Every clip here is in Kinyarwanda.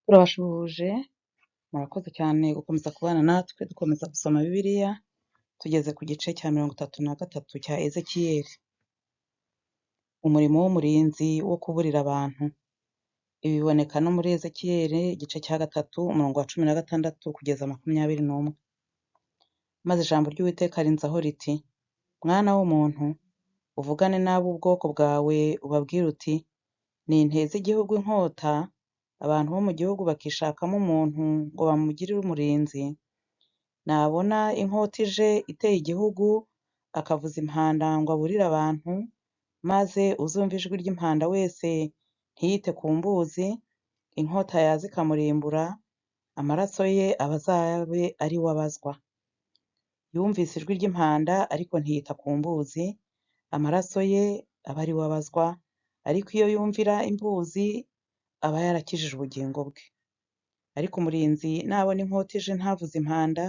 Turabashuhuje, murakoze cyane gukomeza kubana natwe dukomeza gusoma Bibiliya, tugeze ku gice cya 33 cya Ezekiyeli. Umurimo w'umurinzi wo kuburira abantu. Ibi biboneka no muri Ezekiyeli igice cya 3 umurongo wa 16 kugeza 21. Maze ijambo ry'Uwiteka rinzaho riti: mwana w'umuntu, uvugane n'ab'ubwoko bwawe ubabwire uti: ninteze igihugu inkota, abantu bo mu gihugu bakishakamo umuntu ngo bamugirire umurinzi, nabona inkota ije iteye igihugu, akavuza impanda ngo aburire abantu, maze uzumva ijwi ry'impanda wese ntiyite ku mbuzi, inkota yaza ikamurimbura, amaraso ye aba azabe ari we abazwa. Yumvise ijwi ry'impanda ariko ntiyita ku mbuzi, amaraso ye aba ari we abazwa, ariko iyo yumvira imbuzi aba yarakijije ubugingo bwe. Ariko umurinzi nabona inkota ije ntavuze impanda,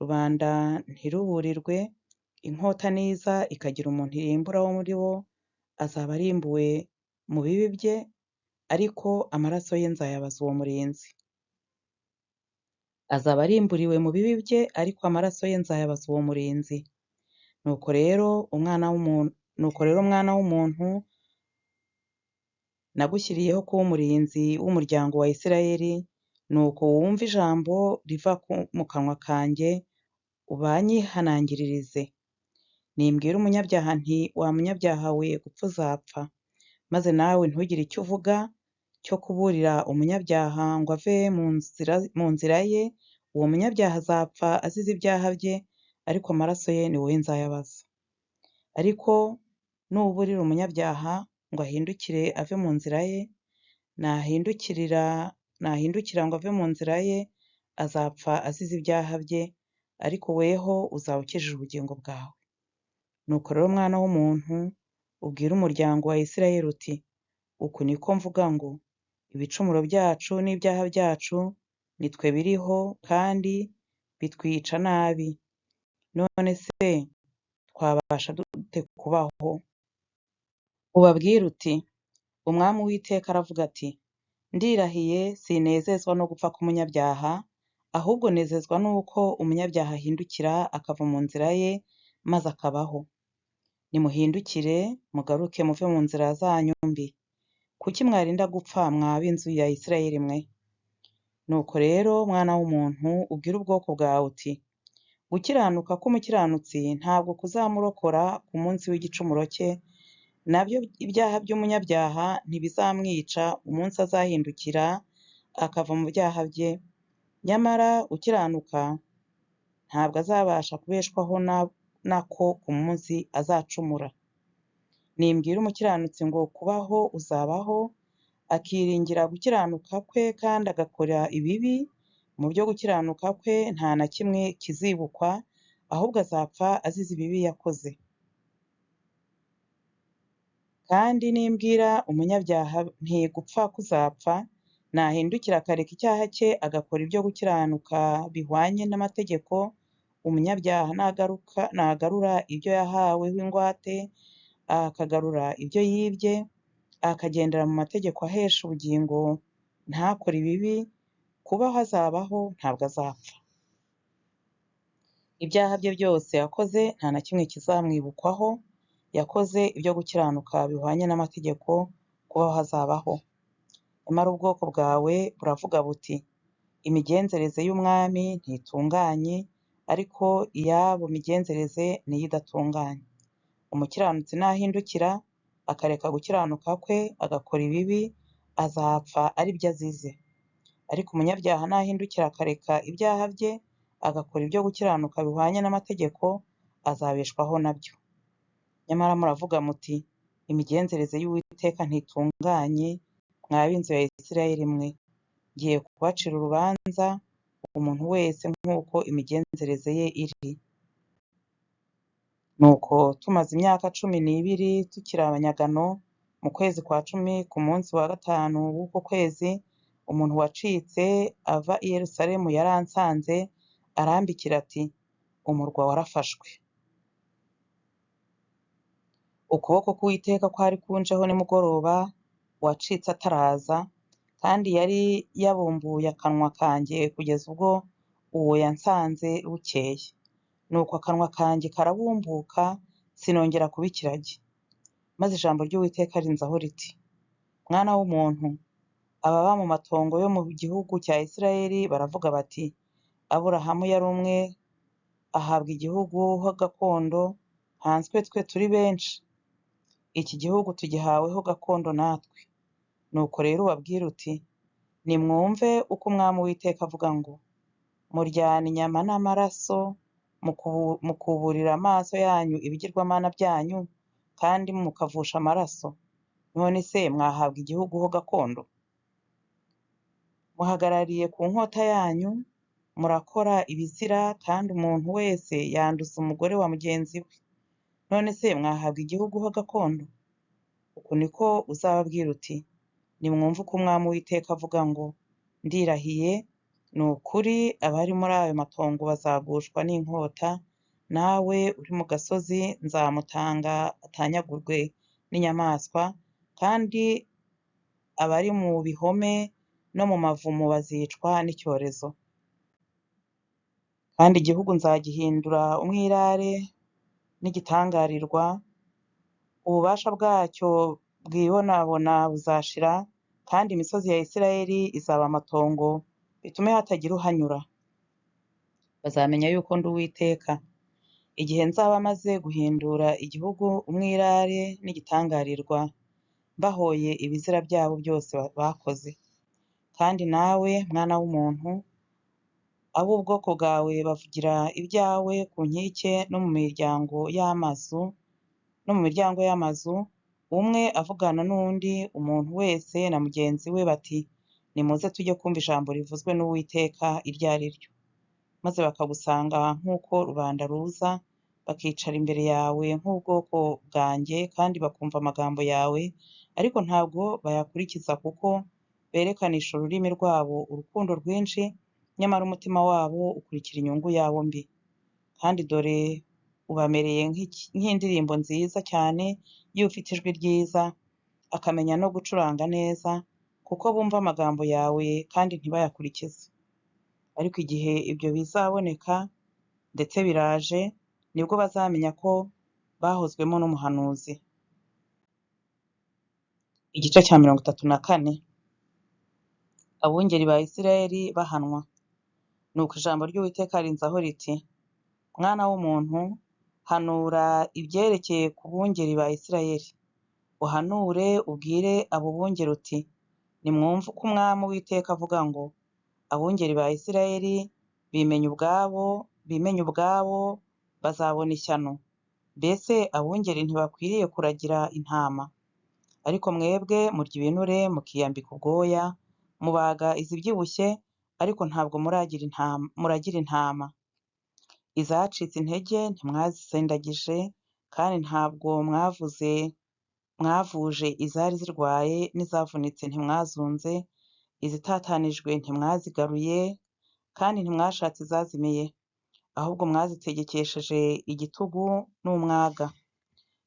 rubanda ntiruburirwe, inkota niza ikagira umuntu irimbura wo muri bo, azaba arimbuwe mu bibi bye, ariko amaraso ye nzayabaza uwo murinzi. Azaba arimburiwe mu bibi bye, ariko amaraso ye nzayabaza uwo murinzi. Nuko rero mwana w'umuntu, nagushyiriyeho kuba umurinzi w'umuryango wa Isirayeli, nuko wumve ijambo riva mu kanwa kanjye, ubanyihanangiririze. Nimbwira umunyabyaha nti: wa munyabyaha we, gupfa uzapfa. Maze nawe ntugire icyo uvuga cyo kuburira umunyabyaha ngo ave mu nzira ye, uwo munyabyaha azapfa azize ibyaha bye, ariko amaraso ye ni wowe nzayabaza. Ariko nuburira umunyabyaha ngo ahindukire ave mu nzira ye, nahindukira ngo ave mu nzira ye, azapfa azize ibyaha bye, ariko weho uzaba ukijije ubugingo bwawe. Nuko rero mwana w'umuntu, ubwire umuryango wa Isirayeli uti: uku niko mvuga ngo, ibicumuro byacu n'ibyaha byacu ni twe biriho kandi bitwica nabi. None se twabasha dute kubaho? Ubabwire uti: umwami Uwiteka aravuga ati: ndirahiye sinezezwa no gupfa k'umunyabyaha, ahubwo nezezwa n'uko umunyabyaha ahindukira akava mu nzira ye maze akabaho. Nimuhindukire mugaruke muve mu nzira zanyu mbi. Kuki mwarinda gupfa mwa b'inzu ya Isirayeli mwe? Nuko rero mwana w'umuntu, ubwire ubwoko bwawe uti: gukiranuka k'umukiranutsi ntabwo kuzamurokora ku munsi w'igicumuro cye, nabyo ibyaha by'umunyabyaha ntibizamwica umunsi azahindukira akava mu byaha bye. Nyamara ukiranuka ntabwo azabasha kubeshwaho nako ku munsi azacumura. Nimbwira umukiranutsi ngo kubaho uzabaho, akiringira gukiranuka kwe kandi agakora ibibi, mu byo gukiranuka kwe nta na kimwe kizibukwa, ahubwo azapfa azize ibibi yakoze. Kandi nimbwira umunyabyaha nti gupfa kuzapfa, nahindukira akareka icyaha cye agakora ibyo gukiranuka bihwanye n'amategeko, umunyabyaha nagarura ibyo yahaweho ingwate, akagarura ibyo yibye, akagendera mu mategeko ahesha ubugingo, ntakore ibibi, kubaho azabaho, ntabwo azapfa. Ibyaha bye byose yakoze nta na kimwe kizamwibukwaho, yakoze ibyo gukiranuka bihwanye n'amategeko, kubaho azabaho. Nyamara ubwoko bwawe buravuga buti: imigenzereze y'umwami ntitunganye, ariko iyabo migenzereze niyo idatunganye. Umukiranutsi nahindukira akareka gukiranuka kwe agakora ibibi, azapfa ari byo azize. Ariko umunyabyaha nahindukira akareka ibyaha bye agakora ibyo gukiranuka bihwanye n'amategeko, azabeshwaho nabyo. Nyamara muravuga muti: imigenzereze y'Uwiteka ntitunganye, mwa b'inzu ya Isirayeli mwe. Ngiye kubacira urubanza, umuntu wese nk'uko imigenzereze ye iri. Nuko tumaze imyaka 12 tukiri abanyagano, mu kwezi kwa 10 ku munsi wa 5 w'uko kwezi, umuntu wacitse ava i Yerusalemu yaransanze, arambikira ati: umurwa warafashwe. Ukuboko k'Uwiteka kwari kunjeho nimugoroba, uwacitse ataraza, kandi yari yabumbuye akanwa kanjye kugeza ubwo uwo yansanze bukeye. Nuko akanwa kanjye karabumbuka, sinongera kuba ikiragi. Maze ijambo ry'Uwiteka rinzaho riti: mwana w'umuntu, ababa mu matongo yo mu gihugu cya Isirayeli baravuga bati: Aburahamu yari umwe, ahabwa igihugu ho gakondo, nkanswe twe turi benshi. Iki gihugu tugihaweho gakondo natwe. Nuko rero ubabwire uti: nimwumve uko Umwami Uwiteka avuga ngo: muryana inyama n'amaraso, mukuburira amaso yanyu ibigirwamana byanyu, kandi mukavusha amaraso. None se mwahabwa igihugu ho gakondo? Muhagarariye ku nkota yanyu, murakora ibizira, kandi umuntu wese yanduza umugore wa mugenzi we. None se mwahabwa igihugu ho gakondo? Uku niko uzababwira uti: nimwumve uko Umwami Uwiteka avuga ngo: ndirahiye, ni ukuri abari muri ayo matongo bazagushwa n'inkota, nawe uri mu gasozi nzamutanga atanyagurwe n'inyamaswa, kandi abari mu bihome no mu mavumo bazicwa n'icyorezo. Kandi igihugu nzagihindura umwirare n'igitangarirwa, ububasha bwacyo bwibonabona buzashira, kandi imisozi ya Isirayeli izaba amatongo, bitume hatagira uhanyura. Bazamenya yuko ndi Uwiteka, igihe nzaba maze guhindura igihugu umwirare n'igitangarirwa, bahoye ibizira byabo byose bakoze. Kandi nawe, mwana w'umuntu, ab'ubwoko bwawe bavugira ibyawe ku nkike no mu miryango y'amazu, umwe avugana n'undi, umuntu wese na mugenzi we, bati: nimuze tujye kumva ijambo rivuzwe n'Uwiteka iryo ari ryo. Maze bakagusanga nk'uko rubanda ruza, bakicara imbere yawe nk'ubwoko bwanjye, kandi bakumva amagambo yawe, ariko ntabwo bayakurikiza, kuko berekanisha ururimi rwabo urukundo rwinshi, nyamara umutima wabo ukurikira inyungu yabo mbi. Kandi dore ubamereye nk'indirimbo nziza cyane y'ufite ijwi ryiza, akamenya no gucuranga neza, kuko bumva amagambo yawe kandi ntibayakurikize. Ariko igihe ibyo bizaboneka, ndetse biraje, nibwo bazamenya ko bahozwemo n'umuhanuzi. Igice cya 34. Abungeri ba Isirayeli bahanwa. Nuko ijambo ry'Uwiteka rinzaho riti: mwana w'umuntu, hanura ibyerekeye ku bungeri ba Isirayeli. Uhanure ubwire abo bungeri uti: nimwumve uko Umwami Uwiteka avuga ngo: abungeri ba Isirayeli bimenye ubwabo bazabona ishyano. Mbese abungeri ntibakwiriye kuragira intama? Ariko mwebwe murya ibinure, mukiyambika ubwoya, mubaga izibyibushye, ariko ntabwo muragira intama. Izacitse intege ntimwazisindagije, kandi ntabwo mwavuje izari zirwaye, n'izavunitse ntimwazunze, izitatanijwe ntimwazigaruye, kandi ntimwashatse izazimiye, ahubwo mwazitegekesheje igitugu n'umwaga.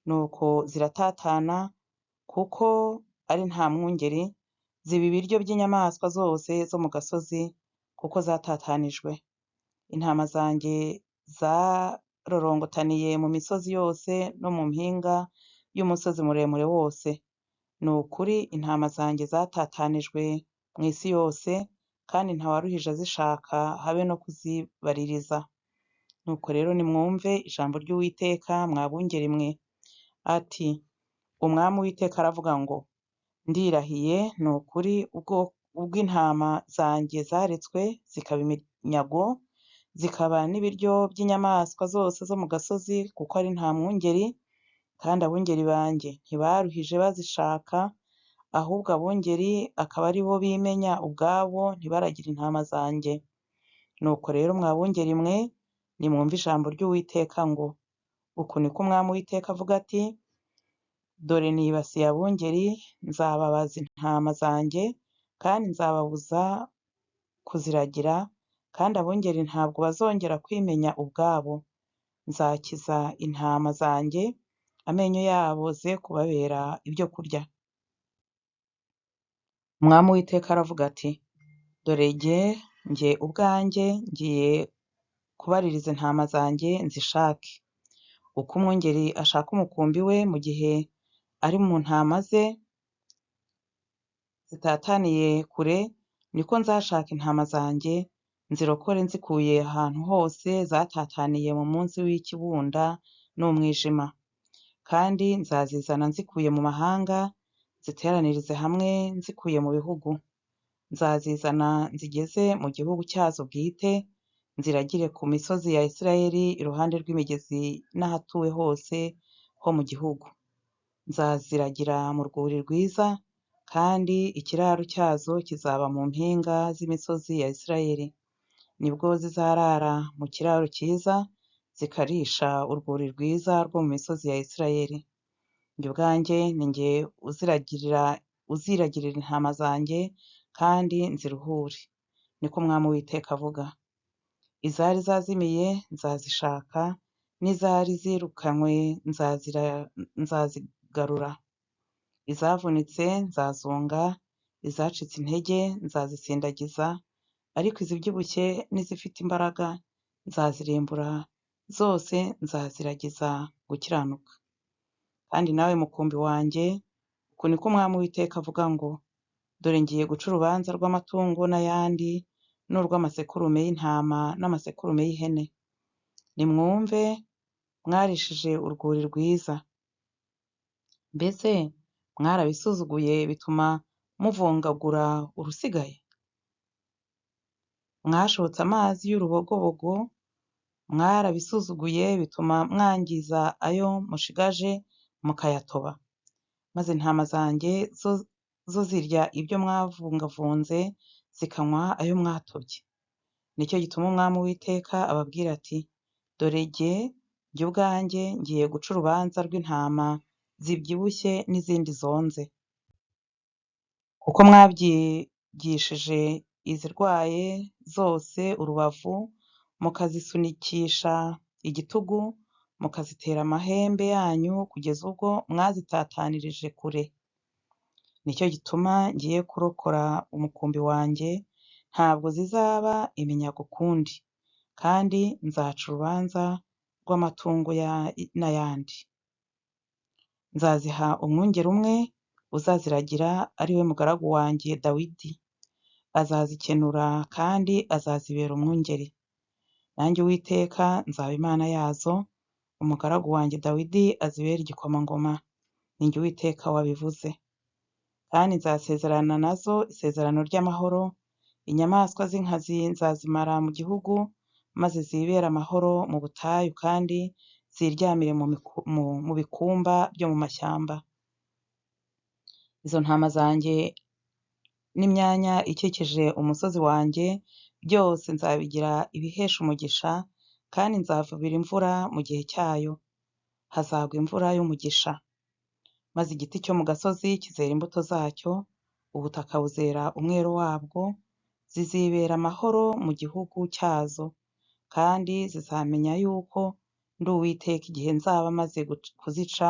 Nuko ziratatana, kuko ari nta mwungeri, ziba ibiryo by'inyamaswa zose zo mu gasozi, kuko zatatanijwe. Intama zanjye zarorongotaniye mu misozi yose no mu mpinga y'umusozi muremure wose. Ni ukuri intama zanjye zatatanijwe mu isi yose, kandi ntawaruhije azishaka habe no kuzibaririza. Nuko rero nimwumve ijambo ry'Uwiteka, mwa bungeri mwe. Ati: Umwami Uwiteka aravuga ngo: ndirahiye, ni ukuri ubwo intama zanjye zaretswe zikaba iminyago, zikaba n'ibiryo by'inyamaswa zose zo mu gasozi, kuko ari nta mwungeri, kandi abungeri banjye ntibaruhije bazishaka, ahubwo abungeri akaba ari bo bimenya ubwabo, ntibaragire intama zanjye. Nuko rero mwa bungeri mwe, nimwumve ijambo ry'Uwiteka ngo: uku niko Umwami Uwiteka avuga ati: dore nibasiye abungeri, nzababaza intama zanjye, kandi nzababuza kuziragira, kandi abungeri ntabwo bazongera kwimenya ubwabo. Nzakiza intama zanjye, amenyo yabo ze kubabera ibyo kurya. Umwami Uwiteka aravuga ati dore njye ubwanjye ngiye kubaririza intama zanjye nzishake. Uko umwungeri ashaka umukumbi we mu gihe ari mu ntama ze zitataniye kure, niko nzashaka intama zanjye nzirokore nzikuye ahantu hose zatataniye mu munsi w'ikibunda n'umwijima. Kandi nzazizana nzikuye mu mahanga, ziteranirize hamwe nzikuye mu bihugu. Nzazizana nzigeze mu gihugu cyazo bwite, nziragire ku misozi ya Isirayeli iruhande rw'imigezi n'ahatuwe hose ho mu gihugu. Nzaziragira mu rwuri rwiza, kandi ikiraro cyazo kizaba mu mpinga z'imisozi ya Isirayeli. Nibwo zizarara mu kiraro cyiza, zikarisha urwuri rwiza rwo mu misozi ya Isirayeli. Njye ubwanjye ni njye uziragirira intama zanjye, kandi nziruhure, niko Umwami Uwiteka avuga. Izari zazimiye nzazishaka, n'izari zirukanywe nzazigarura. Izavunitse nzazunga, izacitse intege nzazisindagiza, ariko izibyibushye n'izifite imbaraga nzazirimbura, zose nzaziragiza gukiranuka. Kandi nawe mukumbi wanjye, uku niko Umwami Uwiteka avuga ngo dore ngiye guca urubanza rw'amatungo n'ayandi, n'urw'amasekurume y'intama n'amasekurume y'ihene. Nimwumve, mwarishije urwuri rwiza. Mbese mwarabisuzuguye bituma muvungagura urusigaye? Mwashotse amazi y'urubogobogo, mwarabisuzuguye bituma mwangiza ayo mushigaje mukayatoba. Maze intama zanjye zo zirya ibyo mwavungavunze, zikanywa ayo mwatobye. Nicyo gituma Umwami Uwiteka ababwira ati dore njye ubwanjye ngiye guca urubanza rw'intama zibyibushye n'izindi zonze. Kuko mwabyigishije izirwaye zose urubavu, mukazisunikisha igitugu, mukazitera amahembe yanyu kugeza ubwo mwazitatanirije kure. Nicyo gituma ngiye kurokora umukumbi wanjye, ntabwo zizaba iminyago ukundi, kandi nzaca urubanza rw'amatungo n'ayandi. Nzaziha umwungeri umwe uzaziragira, ari we mugaragu wanjye Dawidi. Azazikenura kandi azazibera umwungeri. Nanjye Uwiteka nzaba Imana yazo, umugaragu wanjye Dawidi azibera igikomangoma. Ni njye Uwiteka wabivuze. Kandi nzasezerana nazo isezerano ry'amahoro. Inyamaswa z'inkazi nzazimara mu gihugu, maze zibere amahoro mu butayu, kandi ziryamire mu bikumba byo mu mashyamba. Izo ntama zanjye n'imyanya ikikije umusozi wanjye byose nzabigira ibihesha umugisha, kandi nzavubira imvura mu gihe cyayo. Hazagwa imvura y'umugisha. Maze igiti cyo mu gasozi kizera imbuto zacyo, ubutaka buzera umwero wabwo. Zizibera amahoro mu gihugu cyazo, kandi zizamenya yuko ndi Uwiteka igihe nzaba maze kuzica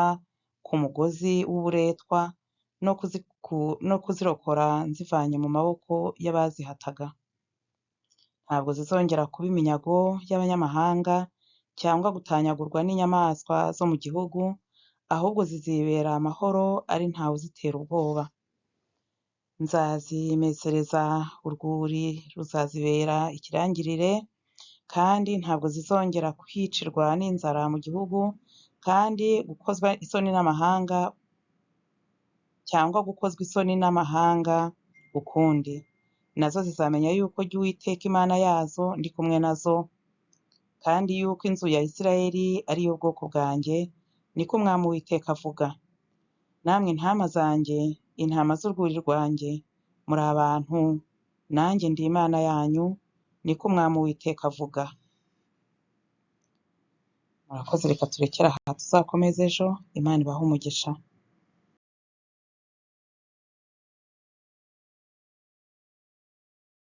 ku mugozi w'uburetwa, no kuzirokora nzivanye mu maboko y'abazihataga. Ntabwo zizongera kuba iminyago y'abanyamahanga, cyangwa gutanyagurwa n'inyamaswa zo mu gihugu, ahubwo zizibera amahoro, ari ntawe uzitera ubwoba. Nzazimezereza urwuri, ruzazibera ikirangirire, kandi ntabwo zizongera kwicirwa n'inzara mu gihugu, kandi gukozwa isoni n'amahanga, cyangwa gukozwa isoni n'amahanga ukundi. Nazo zizamenya yuko jye Uwiteka Imana yazo ndi kumwe nazo, kandi yuko inzu ya Isirayeli ari yo bwoko bwanjye, niko Umwami Uwiteka avuga. Namwe intama zanjye, intama z'urwuri rwanjye, muri abantu, nanjye ndi Imana yanyu, niko Umwami Uwiteka avuga. Murakoze, reka turekere aha, tuzakomeze ejo. Imana ibahe umugisha.